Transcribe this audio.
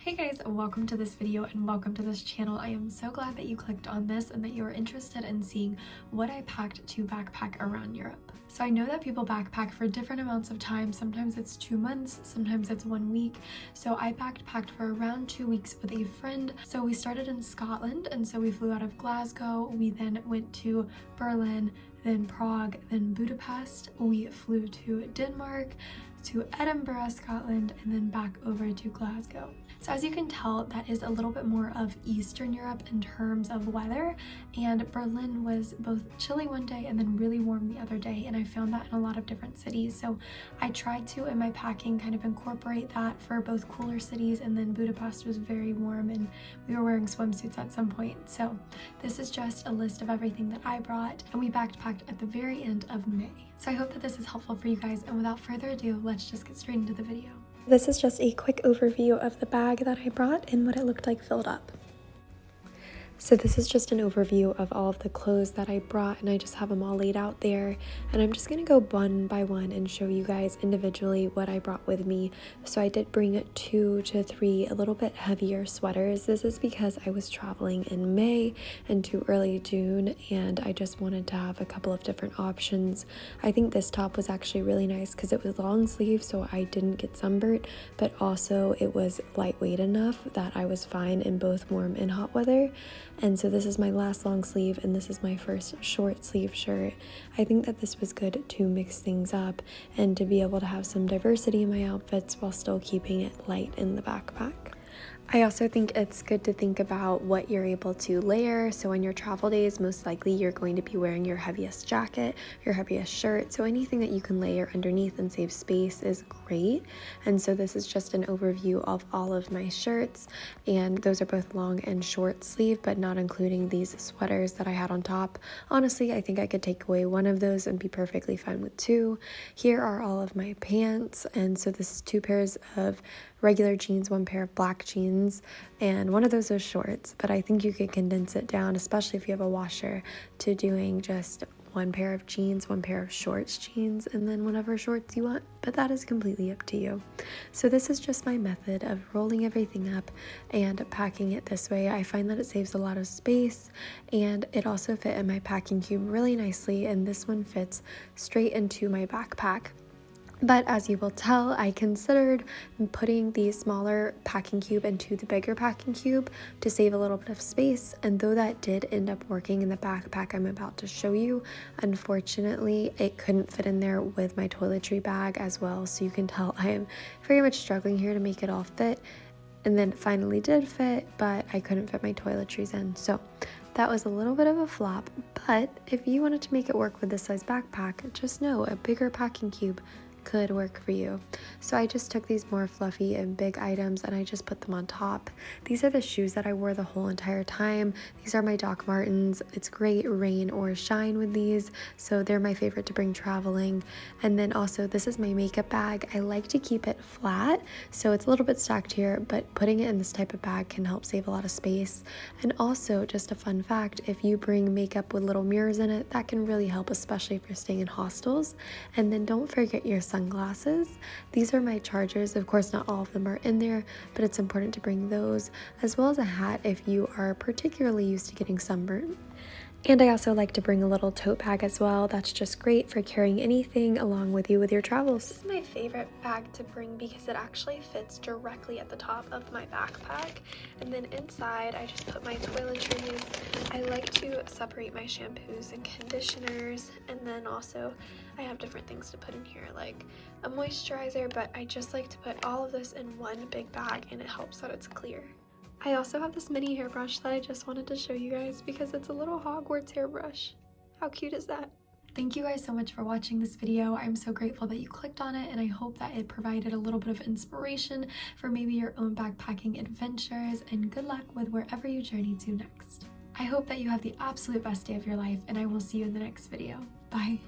Hey guys, welcome to this video and welcome to this channel. I am so glad that you clicked on this and that you are interested in seeing what I packed to backpack around Europe. So I know that people backpack for different amounts of time. Sometimes it's 2 months, sometimes it's 1 week. So I backpacked for around 2 weeks with a friend. So we started in Scotland, and so we flew out of Glasgow. We then went to Berlin, then Prague, then Budapest. We flew to Denmark, to Edinburgh, Scotland, and then back over to Glasgow. So as you can tell, that is a little bit more of Eastern Europe in terms of weather, and Berlin was both chilly one day and then really warm the other day, and I found that in a lot of different cities. So I tried to, in my packing, kind of incorporate that for both cooler cities, and then Budapest was very warm and we were wearing swimsuits at some point. So this is just a list of everything that I brought, and we backpacked at the very end of May. So I hope that this is helpful for you guys, and without further ado, let's just get straight into the video. This is just a quick overview of the bag that I brought and what it looked like filled up. So this is just an overview of all of the clothes that I brought, and I just have them all laid out there, and I'm just going to go one by one and show you guys individually what I brought with me. So I did bring 2 to 3 a little bit heavier sweaters. This is because I was traveling in May and to early June, and I just wanted to have a couple of different options. I think this top was actually really nice because it was long sleeve, so I didn't get sunburnt, but also it was lightweight enough that I was fine in both warm and hot weather. And so this is my last long sleeve, and this is my first short sleeve shirt. I think that this was good to mix things up and to be able to have some diversity in my outfits while still keeping it light in the backpack. I also think it's good to think about what you're able to layer. So on your travel days, most likely you're going to be wearing your heaviest jacket, your heaviest shirt. So anything that you can layer underneath and save space is great. And so this is just an overview of all of my shirts. And those are both long and short sleeve, but not including these sweaters that I had on top. Honestly, I think I could take away one of those and be perfectly fine with 2. Here are all of my pants. And so this is 2 pairs of regular jeans, 1 pair of black jeans, and one of those is shorts, but I think you could condense it down, especially if you have a washer, to doing just 1 pair of jeans, 1 pair of shorts jeans, and then whatever shorts you want, but that is completely up to you. So this is just my method of rolling everything up and packing it this way. I find that it saves a lot of space, and it also fit in my packing cube really nicely, and this one fits straight into my backpack. But as you will tell, I considered putting the smaller packing cube into the bigger packing cube to save a little bit of space, and though that did end up working in the backpack I'm about to show you, unfortunately it couldn't fit in there with my toiletry bag as well. So you can tell I am very much struggling here to make it all fit, and then it finally did fit, but I couldn't fit my toiletries in. So that was a little bit of a flop, but if you wanted to make it work with this size backpack, just know a bigger packing cube could work for you. So I just took these more fluffy and big items and I just put them on top. These are the shoes that I wore the whole entire time. These are my Doc Martens. It's great rain or shine with these, so they're my favorite to bring traveling. And then also this is my makeup bag. I like to keep it flat, so it's a little bit stacked here, but putting it in this type of bag can help save a lot of space. And also, just a fun fact, if you bring makeup with little mirrors in it, that can really help, especially if you're staying in hostels. And then don't forget your sunglasses. These are my chargers. Of course, not all of them are in there, but it's important to bring those, as well as a hat if you are particularly used to getting sunburned. And I also like to bring a little tote bag as well. That's just great for carrying anything along with you with your travels. This is my favorite bag to bring because it actually fits directly at the top of my backpack. And then inside, I just put my toiletries. I like to separate my shampoos and conditioners. And then also, I have different things to put in here, like a moisturizer, but I just like to put all of this in one big bag, and it helps that it's clear. I also have this mini hairbrush that I just wanted to show you guys because it's a little Hogwarts hairbrush. How cute is that? Thank you guys so much for watching this video. I'm so grateful that you clicked on it, and I hope that it provided a little bit of inspiration for maybe your own backpacking adventures, and good luck with wherever you journey to next. I hope that you have the absolute best day of your life, and I will see you in the next video. Bye.